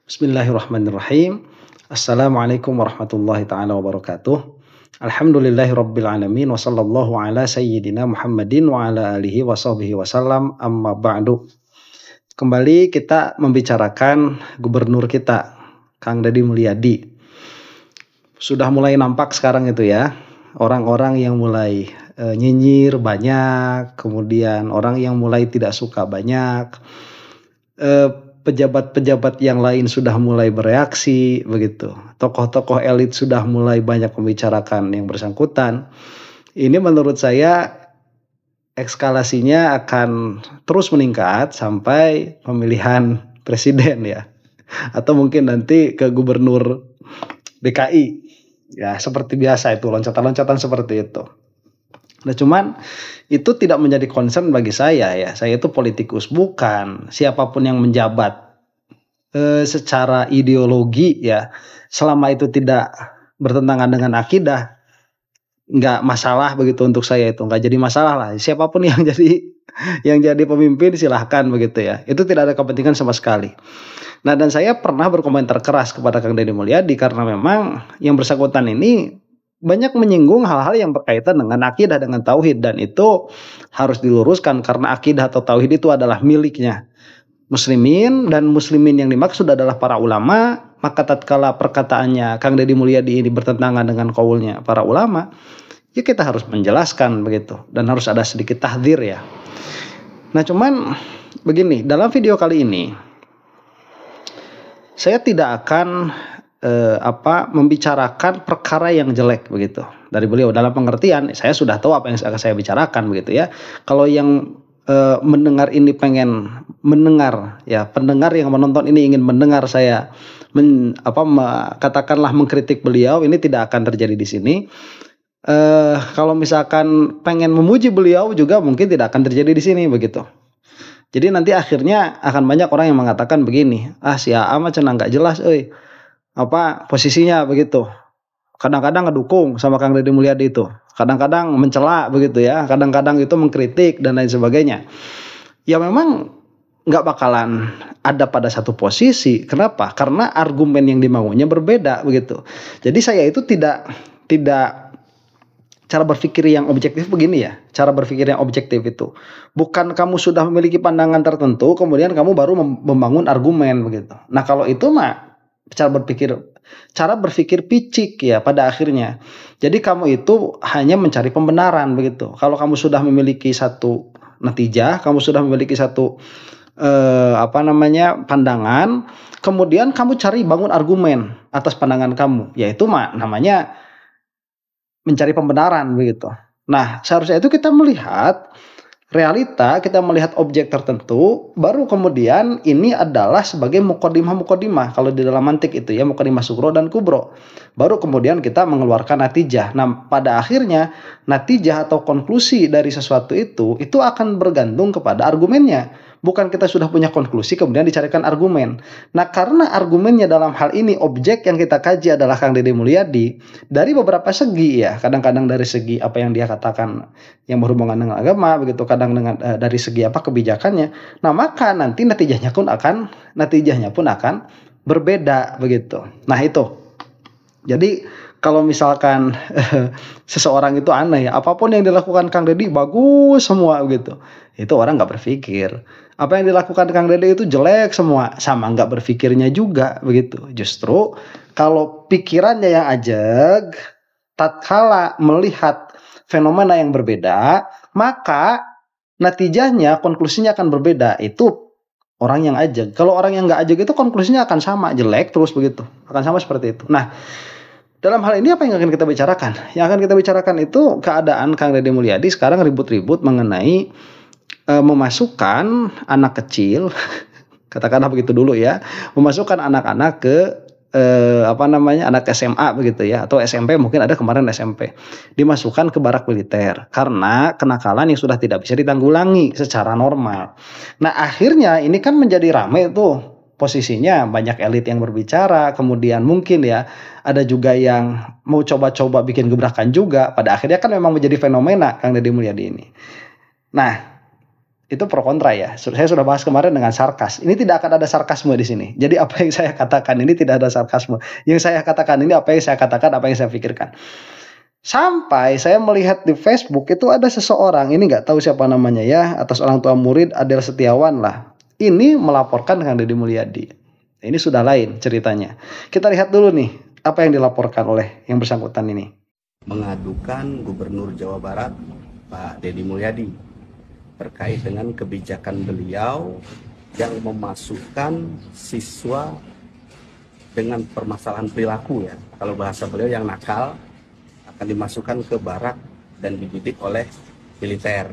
Bismillahirrahmanirrahim. Assalamualaikum warahmatullahi taala wabarakatuh. Alhamdulillahirabbil alamin wa sallallahu ala sayyidina Muhammadin wa ala alihi wa sahbihi wasallam amma ba'du. Kembali kita membicarakan gubernur kita, Kang Deddy Mulyadi. Sudah mulai nampak sekarang itu ya, orang-orang yang mulai nyinyir banyak, kemudian orang yang mulai tidak suka banyak. Pejabat-pejabat yang lain sudah mulai bereaksi begitu. Tokoh-tokoh elit sudah mulai banyak membicarakan yang bersangkutan. Ini menurut saya eskalasinya akan terus meningkat sampai pemilihan presiden ya. Atau mungkin nanti ke gubernur DKI. Ya, seperti biasa itu loncatan-loncatan seperti itu. Nah cuman itu tidak menjadi concern bagi saya ya. Saya itu politikus bukan. Siapapun yang menjabat secara ideologi ya, selama itu tidak bertentangan dengan akidah, nggak masalah begitu untuk saya, itu nggak jadi masalah lah. Siapapun yang jadi pemimpin silahkan begitu ya. Itu tidak ada kepentingan sama sekali. Nah dan saya pernah berkomentar keras kepada Kang Deddy Mulyadi karena memang yang bersangkutan ini banyak menyinggung hal-hal yang berkaitan dengan akidah, dengan tauhid, dan itu harus diluruskan karena akidah atau tauhid itu adalah miliknya muslimin, dan muslimin yang dimaksud adalah para ulama. Maka tatkala perkataannya Kang Deddy Mulyadi ini bertentangan dengan qaulnya para ulama, ya kita harus menjelaskan begitu, dan harus ada sedikit tahdzir ya. Nah cuman begini, dalam video kali ini saya tidak akan membicarakan perkara yang jelek begitu dari beliau, dalam pengertian saya sudah tahu apa yang akan saya bicarakan begitu ya. Kalau yang mendengar ini pengen mendengar ya, pendengar yang menonton ini ingin mendengar saya katakanlah mengkritik beliau, ini tidak akan terjadi di sini. Kalau misalkan pengen memuji beliau juga mungkin tidak akan terjadi di sini begitu. Jadi nanti akhirnya akan banyak orang yang mengatakan begini, si A mah cenah nggak jelas posisinya begitu. Kadang-kadang ngedukung sama Kang Deddy Mulyadi itu, kadang-kadang mencela begitu ya, kadang-kadang itu mengkritik dan lain sebagainya. Ya memang nggak bakalan ada pada satu posisi. Kenapa? Karena argumen yang dimaunya berbeda begitu. Jadi saya itu tidak cara berpikir yang objektif begini ya. Cara berpikir yang objektif itu bukan kamu sudah memiliki pandangan tertentu kemudian kamu baru membangun argumen begitu. Nah kalau itu mah cara berpikir picik ya pada akhirnya. Jadi kamu itu hanya mencari pembenaran begitu. Kalau kamu sudah memiliki satu natijah, kamu sudah memiliki satu pandangan, kemudian kamu cari bangun argumen atas pandangan kamu, yaitu namanya mencari pembenaran begitu. Nah seharusnya itu kita melihat realita, kita melihat objek tertentu, baru kemudian ini adalah sebagai muqaddimah kalau di dalam mantik itu ya, muqaddimah sugro dan kubro. Baru kemudian kita mengeluarkan natijah. Nah pada akhirnya natijah atau konklusi dari sesuatu itu akan bergantung kepada argumennya. Bukan kita sudah punya konklusi kemudian dicarikan argumen. Nah karena argumennya dalam hal ini objek yang kita kaji adalah Kang Deddy Mulyadi dari beberapa segi ya. Kadang-kadang dari segi apa yang dia katakan yang berhubungan dengan agama begitu, kadang dari segi kebijakannya. Nah maka nanti natijahnya pun akan berbeda begitu. Nah itu. Jadi kalau misalkan seseorang itu aneh ya, apapun yang dilakukan Kang Deddy bagus semua begitu, itu orang nggak berpikir. Apa yang dilakukan Kang Deddy itu jelek semua, sama nggak berpikirnya juga begitu. Justru kalau pikirannya yang ajeg, tatkala melihat fenomena yang berbeda, maka natijahnya, konklusinya akan berbeda. Itu orang yang ajeg. Kalau orang yang nggak ajeg itu konklusinya akan sama, jelek terus begitu, akan sama seperti itu. Nah dalam hal ini apa yang akan kita bicarakan? Yang akan kita bicarakan itu keadaan Kang Deddy Mulyadi sekarang ribut-ribut mengenai memasukkan anak kecil, katakanlah begitu dulu ya, memasukkan anak-anak ke anak SMA begitu ya, atau SMP, mungkin ada kemarin SMP, dimasukkan ke barak militer karena kenakalan yang sudah tidak bisa ditanggulangi secara normal. Nah akhirnya ini kan menjadi ramai tuh posisinya, banyak elit yang berbicara, kemudian mungkin ya ada juga yang mau coba-coba bikin gebrakan juga. Pada akhirnya kan memang menjadi fenomena Kang Deddy Mulyadi ini. Nah Itu pro kontra ya. Saya sudah bahas kemarin dengan sarkas. Ini tidak akan ada sarkasme di sini. Jadi apa yang saya katakan ini tidak ada sarkasme. Yang saya katakan ini apa yang saya katakan, apa yang saya pikirkan. Sampai saya melihat di Facebook itu ada seseorang, ini nggak tahu siapa namanya ya, atas orang tua murid Adel Setiawan lah. Ini melaporkan dengan Deddy Mulyadi. Ini sudah lain ceritanya. Kita lihat dulu nih apa yang dilaporkan oleh yang bersangkutan ini. Mengadukan Gubernur Jawa Barat Pak Deddy Mulyadi terkait dengan kebijakan beliau yang memasukkan siswa dengan permasalahan perilaku ya. Kalau bahasa beliau yang nakal akan dimasukkan ke barak dan dididik oleh militer.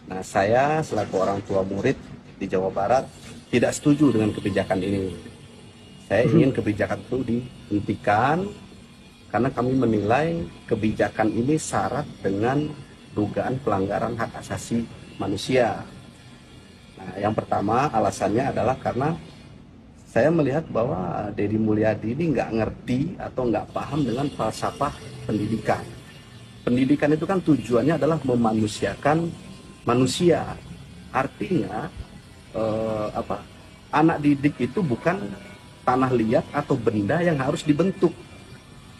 Nah, saya selaku orang tua murid di Jawa Barat tidak setuju dengan kebijakan ini. Saya ingin kebijakan itu dihentikan karena kami menilai kebijakan ini syarat dengan dugaan pelanggaran hak asasi manusia. Nah, yang pertama alasannya adalah karena saya melihat bahwa Deddy Mulyadi ini nggak ngerti atau nggak paham dengan falsafah pendidikan. Pendidikan itu kan tujuannya adalah memanusiakan manusia. Artinya anak didik itu bukan tanah liat atau benda yang harus dibentuk.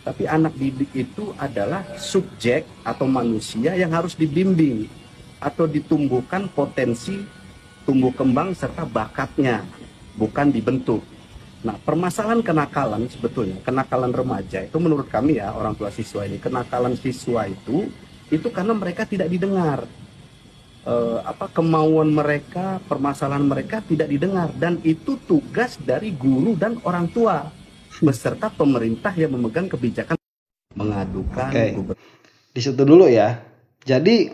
Tapi anak didik itu adalah subjek atau manusia yang harus dibimbing atau ditumbuhkan potensi tumbuh kembang serta bakatnya, bukan dibentuk. Nah, permasalahan kenakalan sebetulnya, kenakalan remaja itu menurut kami ya, orang tua siswa ini, kenakalan siswa itu karena mereka tidak didengar. Kemauan mereka, permasalahan mereka tidak didengar, dan itu tugas dari guru dan orang tua beserta pemerintah yang memegang kebijakan mengadukan. Di situ dulu ya. Jadi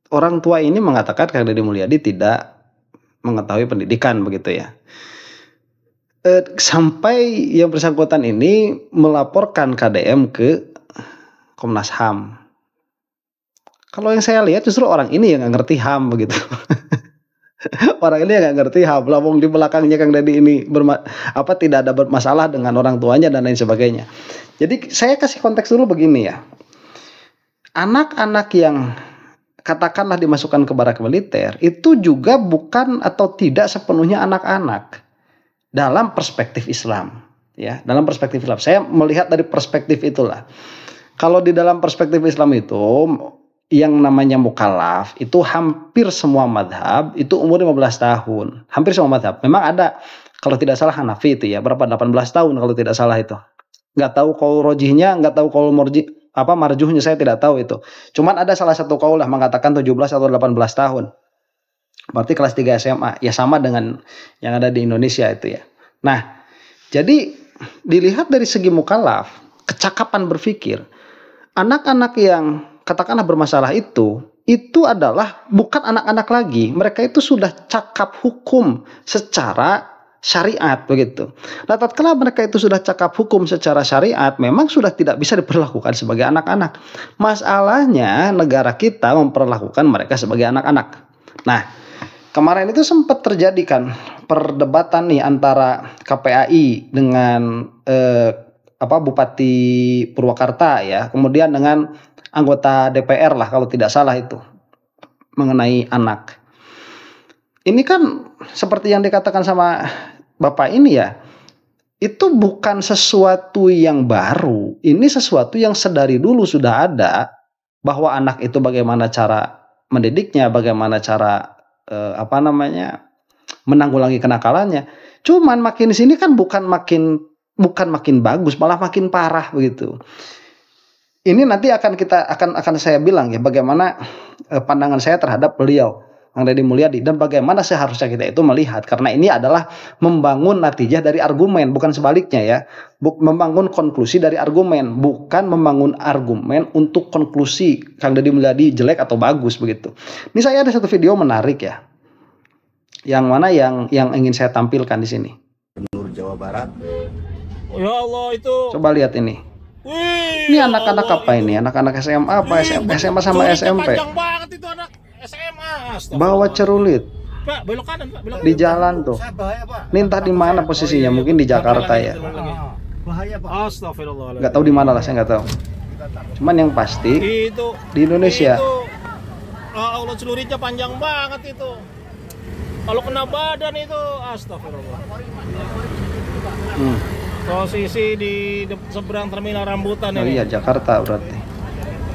orang tua ini mengatakan Kang Deddy Mulyadi tidak mengetahui pendidikan begitu ya. Sampai yang bersangkutan ini melaporkan KDM ke Komnas HAM. Kalau yang saya lihat justru orang ini yang nggak ngerti HAM begitu. Orang ini yang nggak ngerti HAM. Lawang di belakangnya Kang Deddy ini tidak ada bermasalah dengan orang tuanya dan lain sebagainya. Jadi saya kasih konteks dulu begini ya. Anak-anak yang katakanlah dimasukkan ke barak militer itu juga bukan atau tidak sepenuhnya anak-anak dalam perspektif Islam ya. Dalam perspektif Islam saya melihat dari perspektif itulah. Kalau di dalam perspektif Islam itu yang namanya mukallaf itu hampir semua madhab itu umur 15 tahun. Hampir semua madhab. Memang ada kalau tidak salah Hanafi itu ya, berapa 18 tahun kalau tidak salah itu. Nggak tahu qaul rajihnya, nggak tahu qaul marjuhnya, saya tidak tahu itu. Cuman ada salah satu qaul lah mengatakan 17 atau 18 tahun. Berarti kelas 3 SMA. Ya sama dengan yang ada di Indonesia itu ya. Nah, jadi dilihat dari segi mukallaf, kecakapan berpikir, anak-anak yang katakanlah bermasalah itu adalah bukan anak-anak lagi. Mereka itu sudah cakap hukum secara syariat begitu. Nah, tatkala mereka itu sudah cakap hukum secara syariat, memang sudah tidak bisa diperlakukan sebagai anak-anak. Masalahnya negara kita memperlakukan mereka sebagai anak-anak. Nah, kemarin itu sempat terjadi kan perdebatan nih antara KPAI dengan Bupati Purwakarta ya, kemudian dengan anggota DPR lah kalau tidak salah itu mengenai anak. Ini kan seperti yang dikatakan sama Bapak ini ya, itu bukan sesuatu yang baru. Ini sesuatu yang sedari dulu sudah ada, bahwa anak itu bagaimana cara mendidiknya, bagaimana cara menanggulangi kenakalannya. Cuman makin di sini kan bukan makin bagus, malah makin parah begitu. Ini nanti akan saya bilang ya bagaimana pandangan saya terhadap beliau Kang Deddy Mulyadi dan bagaimana seharusnya kita itu melihat, karena ini adalah membangun natijah dari argumen, bukan sebaliknya ya. Membangun konklusi dari argumen, bukan membangun argumen untuk konklusi Kang Deddy Mulyadi jelek atau bagus begitu. Ini saya ada satu video menarik ya. Yang mana yang ingin saya tampilkan di sini. Gubernur Jawa Barat. Ya Allah itu. Coba lihat ini. Wih, ini anak-anak apa ini? Anak-anak SMA apa? SMA sama SMP. Panjang banget itu anak SMA. Bawa cerulit. Pak, belok kanan, Pak. Belok di jalan tuh. Ini entah di mana posisinya, mungkin di Jakarta ya. Bahaya, Pak. Astagfirullah. Nggak tahu di mana lah, saya nggak tahu. Cuman yang pasti itu di Indonesia. Itu Allah, celuritnya panjang banget itu. Kalau kena badan itu, astagfirullah. Posisi di seberang terminal rambutan Oh ini. iya, Jakarta berarti.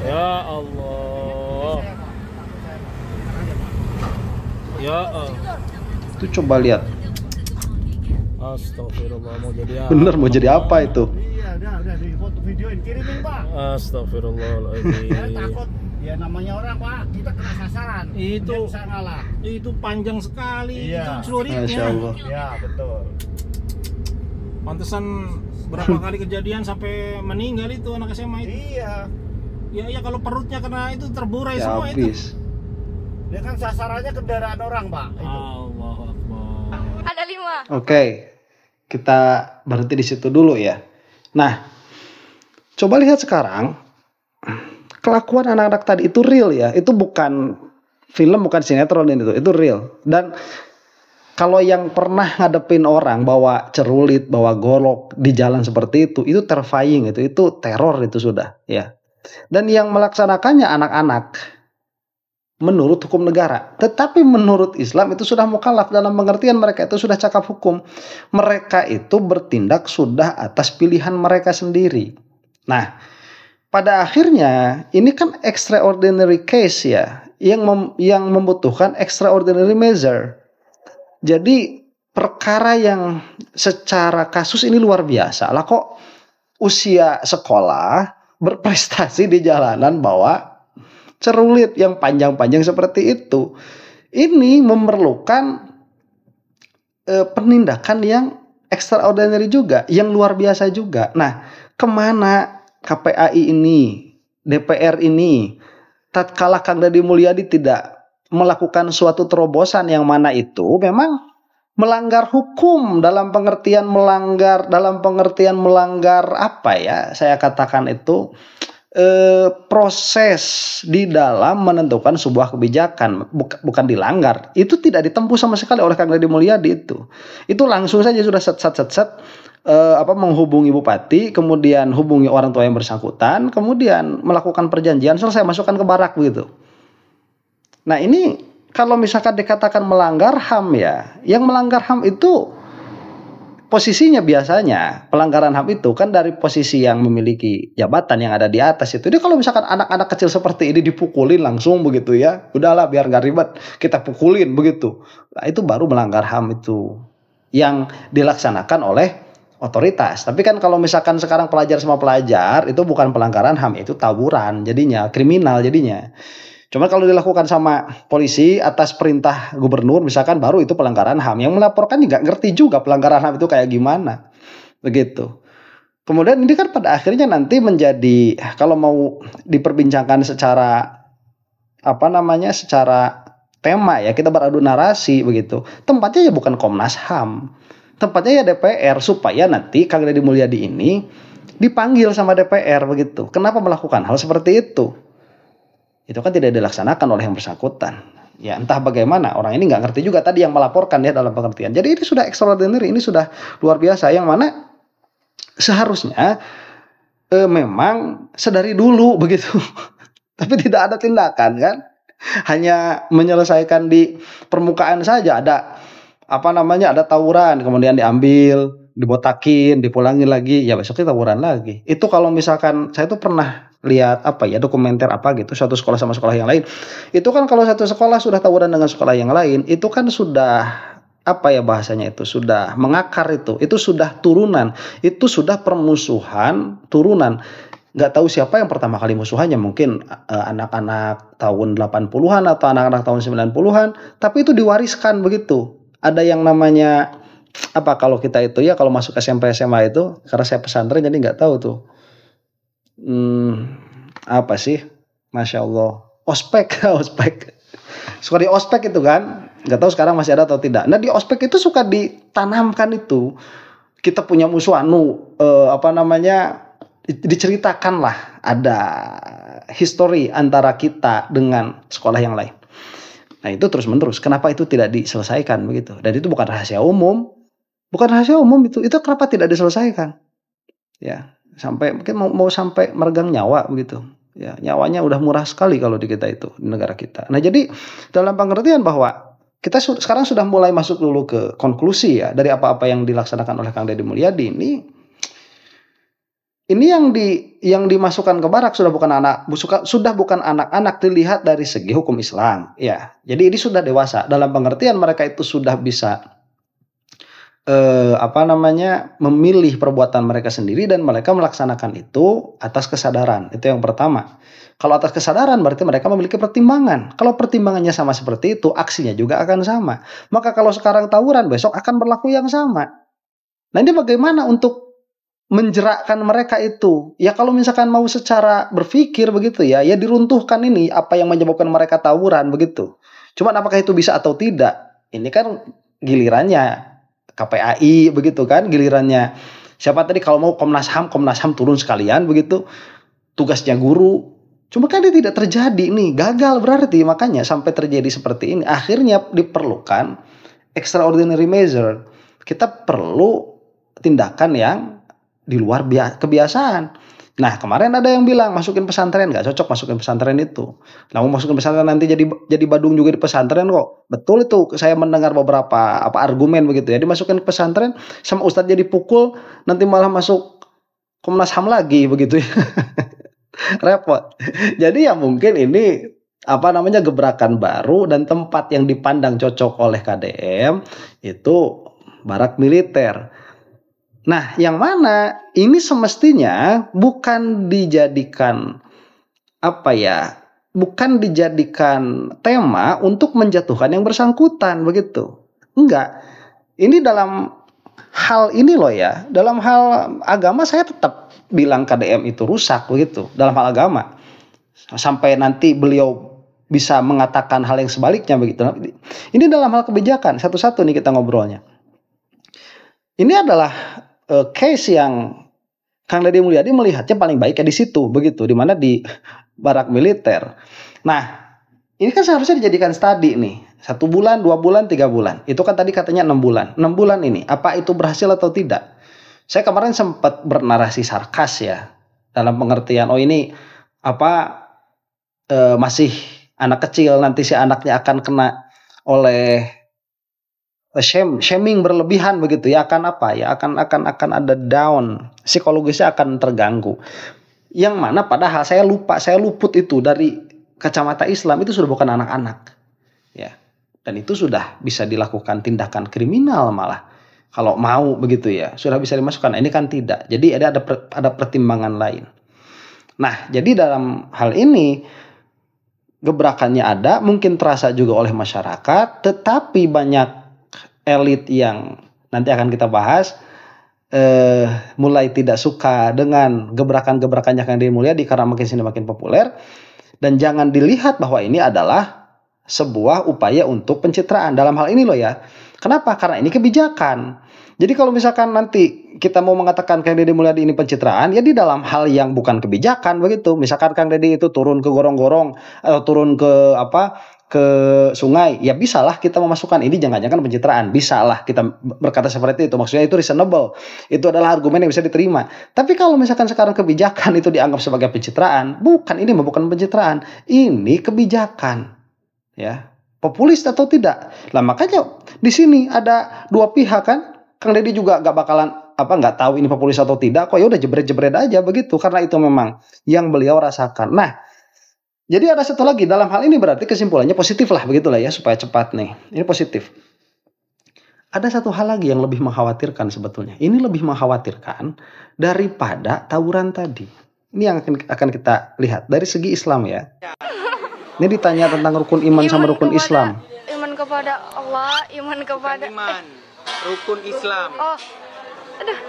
Ya Allah. Ya Allah. Itu coba lihat. Astagfirullah, mau jadi apa? Bener mau jadi apa itu? Iya, udah di foto videoin, kirimin Pak. Astagfirullahaladzim. Saya takut, ya namanya orang Pak, kita kena sasaran. Itu- Dia bisa ngalah. Itu panjang sekali Iya. itu celuritnya. Masya Allah. Ya betul. Pantesan berapa kali kejadian sampai meninggal itu anak SMA itu. Iya, Ya kalau perutnya kena itu terburai Ya semua itu. habis. dia kan sasarannya kendaraan orang Pak. Itu. Allahu Akbar. Ada 5. Oke, kita berhenti di situ dulu ya. Nah, coba lihat sekarang kelakuan anak-anak tadi itu real ya. Itu bukan film, bukan sinetron itu real. Dan kalau yang pernah ngadepin orang bawa cerulit, bawa golok di jalan seperti itu terrifying, itu teror itu sudah ya. Dan yang melaksanakannya anak-anak menurut hukum negara. Tetapi menurut Islam itu sudah mukallaf, dalam pengertian mereka itu sudah cakap hukum. Mereka itu bertindak sudah atas pilihan mereka sendiri. Nah, pada akhirnya ini kan extraordinary case ya, yang membutuhkan extraordinary measure. Jadi perkara yang secara kasus ini luar biasa. Lah kok usia sekolah berprestasi di jalanan bawa cerulit yang panjang-panjang seperti itu. Ini memerlukan penindakan yang extraordinary juga, yang luar biasa juga. Nah, kemana KPAI ini, DPR ini, tatkala Kang Deddy Mulyadi tidak melakukan suatu terobosan yang mana itu memang melanggar hukum, dalam pengertian melanggar apa ya, saya katakan itu proses di dalam menentukan sebuah kebijakan, bukan dilanggar. Itu tidak ditempuh sama sekali oleh Kang Deddy Mulyadi itu langsung saja sudah set menghubungi bupati, kemudian hubungi orang tua yang bersangkutan, kemudian melakukan perjanjian, selesai, masukkan ke barak begitu. Nah, ini kalau misalkan dikatakan melanggar HAM ya, yang melanggar HAM itu posisinya biasanya pelanggaran HAM itu kan dari posisi yang memiliki jabatan yang ada di atas itu. Jadi kalau misalkan anak-anak kecil seperti ini dipukulin langsung begitu ya, udahlah biar nggak ribet, kita pukulin begitu. Nah, itu baru melanggar HAM itu yang dilaksanakan oleh otoritas. Tapi kan kalau misalkan sekarang pelajar sama pelajar itu bukan pelanggaran HAM, itu tawuran jadinya, kriminal jadinya. Cuma kalau dilakukan sama polisi atas perintah gubernur misalkan baru itu pelanggaran HAM. Yang melaporkan nggak ngerti juga pelanggaran HAM itu kayak gimana. Begitu. Kemudian ini kan pada akhirnya nanti menjadi, kalau mau diperbincangkan secara secara tema ya, kita beradu narasi begitu. Tempatnya ya bukan Komnas HAM. Tempatnya ya DPR, supaya nanti Kang Deddy Mulyadi ini dipanggil sama DPR begitu. Kenapa melakukan hal seperti itu? Itu kan tidak dilaksanakan oleh yang bersangkutan. Ya entah bagaimana, orang ini nggak ngerti juga tadi yang melaporkan ya, dalam pengertian. Jadi ini sudah extraordinary, ini sudah luar biasa, yang mana seharusnya memang sedari dulu begitu. Tapi tidak ada tindakan kan. Hanya menyelesaikan di permukaan saja, ada ada tawuran, kemudian diambil, dibotakin, dipulangin lagi, ya besoknya tawuran lagi. Itu kalau misalkan saya tuh pernah lihat dokumenter suatu sekolah sama sekolah yang lain. Itu kan kalau satu sekolah sudah tawuran dengan sekolah yang lain, itu kan sudah bahasanya itu sudah mengakar, itu sudah turunan, itu sudah permusuhan turunan. Nggak tahu siapa yang pertama kali musuhannya, mungkin anak-anak tahun 80-an atau anak-anak tahun 90-an, tapi itu diwariskan begitu. Ada yang namanya kalau kita itu ya, kalau masuk SMP SMA itu, karena saya pesantren jadi nggak tahu tuh. Masya Allah, ospek. Suka di ospek itu kan, nggak tahu sekarang masih ada atau tidak. Nah, di ospek itu suka ditanamkan itu, kita punya musuh diceritakan lah, ada history antara kita dengan sekolah yang lain. Nah, itu terus menerus. Kenapa itu tidak diselesaikan begitu? Dan itu bukan rahasia umum itu kenapa tidak diselesaikan? Ya. Sampai mungkin mau sampai meregang nyawa begitu. Ya, nyawanya udah murah sekali kalau di kita itu, di negara kita. Nah, jadi dalam pengertian bahwa kita sekarang sudah mulai masuk dulu ke konklusi ya dari apa-apa yang dilaksanakan oleh Kang Deddy Mulyadi ini yang dimasukkan ke barak sudah bukan anak-anak dilihat dari segi hukum Islam ya. Jadi ini sudah dewasa dalam pengertian mereka itu sudah bisa memilih perbuatan mereka sendiri dan mereka melaksanakan itu atas kesadaran. Itu yang pertama. Kalau atas kesadaran berarti mereka memiliki pertimbangan. Kalau pertimbangannya sama seperti itu, aksinya juga akan sama. Maka kalau sekarang tawuran, besok akan berlaku yang sama. Nah, ini bagaimana untuk menjerakkan mereka itu? Ya kalau misalkan mau secara berpikir begitu ya diruntuhkan ini apa yang menyebabkan mereka tawuran begitu. Cuman apakah itu bisa atau tidak? Ini kan gilirannya KPAI begitu kan, gilirannya siapa tadi kalau mau Komnas HAM turun sekalian begitu, tugasnya guru. Cuma kan ini tidak terjadi nih, gagal berarti, makanya sampai terjadi seperti ini. Akhirnya diperlukan extraordinary measure. Kita perlu tindakan yang di luar kebiasaan. Nah, kemarin ada yang bilang masukin pesantren, nggak cocok masukin pesantren itu. Nah, mau masukin pesantren nanti jadi badung juga di pesantren kok. Betul itu, saya mendengar beberapa argumen begitu ya. Dimasukin ke pesantren sama ustadz jadi pukul, nanti malah masuk Komnas HAM lagi begitu ya. Repot. Jadi ya mungkin ini gebrakan baru dan tempat yang dipandang cocok oleh KDM itu barak militer. Nah, yang mana ini semestinya bukan dijadikan tema untuk menjatuhkan yang bersangkutan begitu. Enggak. Ini dalam hal ini loh ya, dalam hal agama saya tetap bilang KDM itu rusak begitu dalam hal agama. Sampai nanti beliau bisa mengatakan hal yang sebaliknya begitu. Ini dalam hal kebijakan, satu-satu nih kita ngobrolnya. Ini adalah case yang Kang Deddy Mulyadi melihatnya paling baiknya di situ begitu, di mana di barak militer. Nah, ini kan seharusnya dijadikan studi nih, 1 bulan, 2 bulan, 3 bulan. Itu kan tadi katanya 6 bulan. 6 bulan ini apa itu berhasil atau tidak? Saya kemarin sempat bernarasi sarkas ya, dalam pengertian ini masih anak kecil, nanti si anaknya akan kena oleh shaming berlebihan begitu ya, akan ada down, psikologisnya akan terganggu. Yang mana padahal saya luput itu dari kacamata Islam itu sudah bukan anak-anak. Ya. Dan itu sudah bisa dilakukan tindakan kriminal malah. Kalau mau begitu ya, sudah bisa dimasukkan. Nah, ini kan tidak. Jadi ada pertimbangan lain. Nah, jadi dalam hal ini gebrakannya ada, mungkin terasa juga oleh masyarakat, tetapi banyak elit yang nanti akan kita bahas mulai tidak suka dengan gebrakan-gebrakannya Kang Deddy Mulyadi karena makin sini makin populer, dan jangan dilihat bahwa ini adalah sebuah upaya untuk pencitraan dalam hal ini loh ya. Kenapa? Karena ini kebijakan. Jadi kalau misalkan nanti kita mau mengatakan Kang Deddy Mulyadi ini pencitraan, ya di dalam hal yang bukan kebijakan begitu. Misalkan Kang Deddy itu turun ke gorong-gorong atau turun ke sungai, ya bisalah kita memasukkan ini jangan-jangan pencitraan, bisalah kita berkata seperti itu. Maksudnya itu reasonable, itu adalah argumen yang bisa diterima. Tapi kalau misalkan sekarang kebijakan itu dianggap sebagai pencitraan, bukan pencitraan, ini kebijakan, ya populis atau tidak. Lah makanya di sini ada dua pihak kan, Kang Deddy juga nggak tahu ini populis atau tidak, kok ya udah jebret-jebret aja begitu, karena itu memang yang beliau rasakan. Nah, jadi ada satu lagi dalam hal ini, berarti kesimpulannya positif lah begitulah ya, supaya cepat nih. Ini positif. Ada satu hal lagi yang lebih mengkhawatirkan sebetulnya. Ini lebih mengkhawatirkan daripada tawuran tadi. Ini yang akan kita lihat dari segi Islam ya. Ini ditanya tentang rukun iman sama rukun Islam. Iman kepada Allah, iman kepada rukun Islam. Oh, aduh.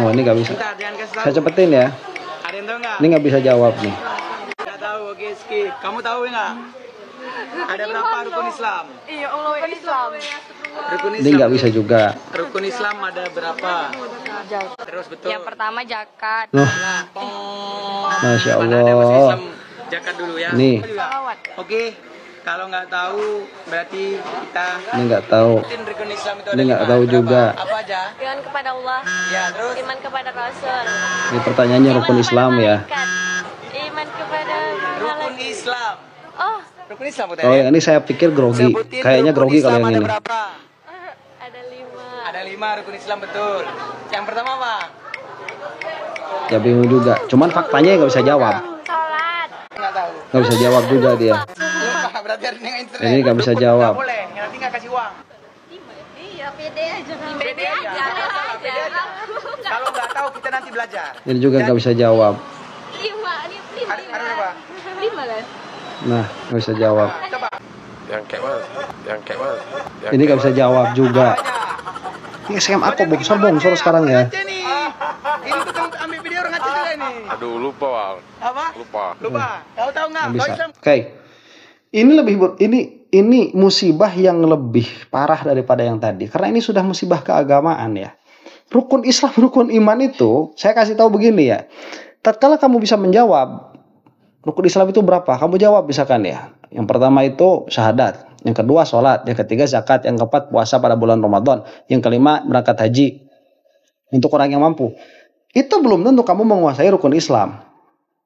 Oh, ini nggak bisa. Bentar, jangan kasih tahu. Saya cepetin ya. Ada yang tahu nggak? Ini nggak bisa jawab nih. Nggak tahu, oke skip. Kamu tahu nggak? Ada berapa rukun Islam? Iya, Allah Islam. Rukun Islam. Ini nggak bisa juga. Rukun Islam ada berapa? Terus betul. Yang pertama zakat. Loh. Masya Mana ada masuk Allah. Islam? Zakat dulu ya. Nih. Salawat. Oke. Kalau nggak tahu berarti kita Ini nggak tahu. rukun Islam itu ada Ini nggak 5. tahu Berapa? juga. Apa aja? Iman kepada Allah. Ya, terus Iman kepada Rasul. Ini pertanyaannya rukun Islam ya. Iman kepada Rukun Islam bukan Kalau yang ini saya pikir grogi. Sebutin Kayaknya rukun grogi kalau Islam yang ada ini. berapa? Ada 5. Ada 5 rukun Islam betul. Yang pertama apa? Ya bingung juga. Cuman faktanya nggak bisa jawab. Sholat. Nggak tahu. Nggak bisa jawab juga dia. Lupa, berarti harus nengok internet. Ini nggak bisa jawab. Nggak boleh, nanti nggak kasih uang. Iya, pede aja. Pede aja. Pede aja. Kalau nggak tahu kita nanti belajar. Ini juga nggak bisa jawab. 5. Ada berapa? 5 kan? Nah, nggak bisa jawab. Coba. Ini nggak bisa jawab juga. Ini SMA kok bongsor sekarang ya. Ngaca nih. Ini tukang ambil video orang ngaca juga nih. Aduh, lupa, Bang. Apa? Lupa. Kau tahu nggak? Nggak Kau bisa. Islam. Oke. Ini lebih ini musibah yang lebih parah daripada yang tadi. Karena ini sudah musibah keagamaan ya. Rukun Islam, rukun iman itu, saya kasih tahu begini ya. Tatkala kamu bisa menjawab, rukun Islam itu berapa? Kamu jawab misalkan ya. Yang pertama itu syahadat. Yang kedua sholat. Yang ketiga zakat. Yang keempat puasa pada bulan Ramadan. Yang kelima berangkat haji. Untuk orang yang mampu. Itu belum tentu kamu menguasai rukun Islam.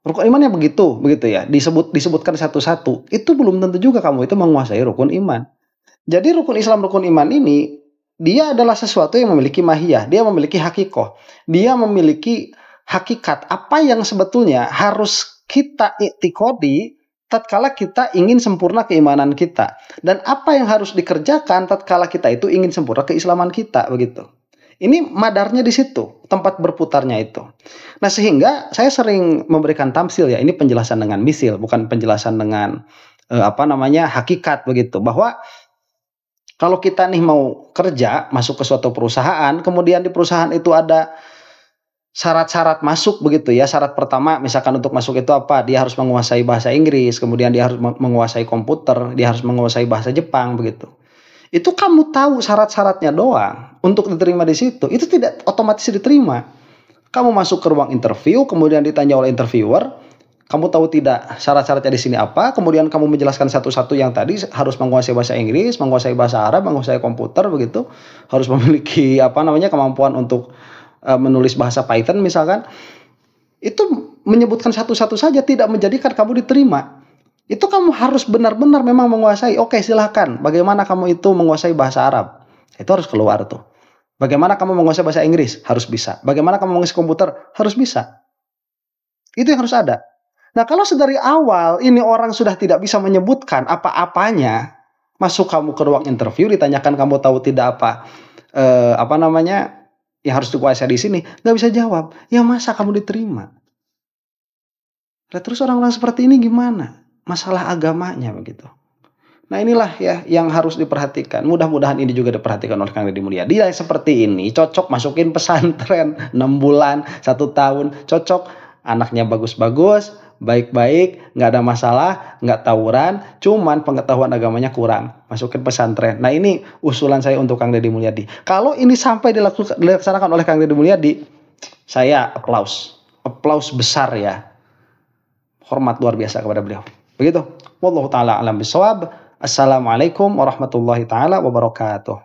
Rukun imannya begitu ya. Disebutkan satu-satu. Itu belum tentu juga kamu itu menguasai rukun iman. Jadi rukun Islam, rukun iman ini, dia adalah sesuatu yang memiliki mahiyah. Dia memiliki hakikoh. Dia memiliki hakikat. Apa yang sebetulnya harus kita iktikodi tatkala kita ingin sempurna keimanan kita. Dan apa yang harus dikerjakan tatkala kita itu ingin sempurna keislaman kita. Begitu. Ini madarnya di situ, tempat berputarnya itu. Nah sehingga saya sering memberikan tamsil ya, ini penjelasan dengan misil, bukan penjelasan dengan hakikat begitu. Bahwa kalau kita nih mau kerja, masuk ke suatu perusahaan, kemudian di perusahaan itu ada syarat-syarat masuk begitu ya. Syarat pertama misalkan untuk masuk itu apa? Dia harus menguasai bahasa Inggris, kemudian dia harus menguasai komputer, dia harus menguasai bahasa Jepang begitu. Itu kamu tahu syarat-syaratnya doang untuk diterima di situ. Itu tidak otomatis diterima. Kamu masuk ke ruang interview, kemudian ditanya oleh interviewer, kamu tahu tidak syarat-syaratnya di sini apa? Kemudian kamu menjelaskan satu-satu yang tadi, harus menguasai bahasa Inggris, menguasai bahasa Arab, menguasai komputer begitu, harus memiliki kemampuan untuk menulis bahasa Python misalkan. Itu menyebutkan satu-satu saja tidak menjadikan kamu diterima. Itu kamu harus benar-benar memang menguasai. Oke, silahkan. Bagaimana kamu itu menguasai bahasa Arab? Itu harus keluar tuh. Bagaimana kamu menguasai bahasa Inggris? Harus bisa. Bagaimana kamu menguasai komputer? Harus bisa. Itu yang harus ada. Nah, kalau sedari awal ini orang sudah tidak bisa menyebutkan apa-apanya, masuk kamu ke ruang interview, ditanyakan kamu tahu tidak yang harus dikuasai di sini, nggak bisa jawab. Ya masa kamu diterima? Nah, terus orang-orang seperti ini gimana? Masalah agamanya begitu. Nah inilah ya yang harus diperhatikan. Mudah-mudahan ini juga diperhatikan oleh Kang Deddy Mulyadi. Yang seperti ini cocok masukin pesantren 6 bulan, 1 tahun, cocok. Anaknya bagus-bagus, baik-baik, nggak ada masalah, nggak tawuran, cuman pengetahuan agamanya kurang. Masukin pesantren. Nah ini usulan saya untuk Kang Deddy Mulyadi. Kalau ini sampai dilaksanakan oleh Kang Deddy Mulyadi, saya applause besar ya. Hormat luar biasa kepada beliau. Begitu. Wallahu taala alam bisawab. Assalamualaikum warahmatullahi taala wabarakatuh.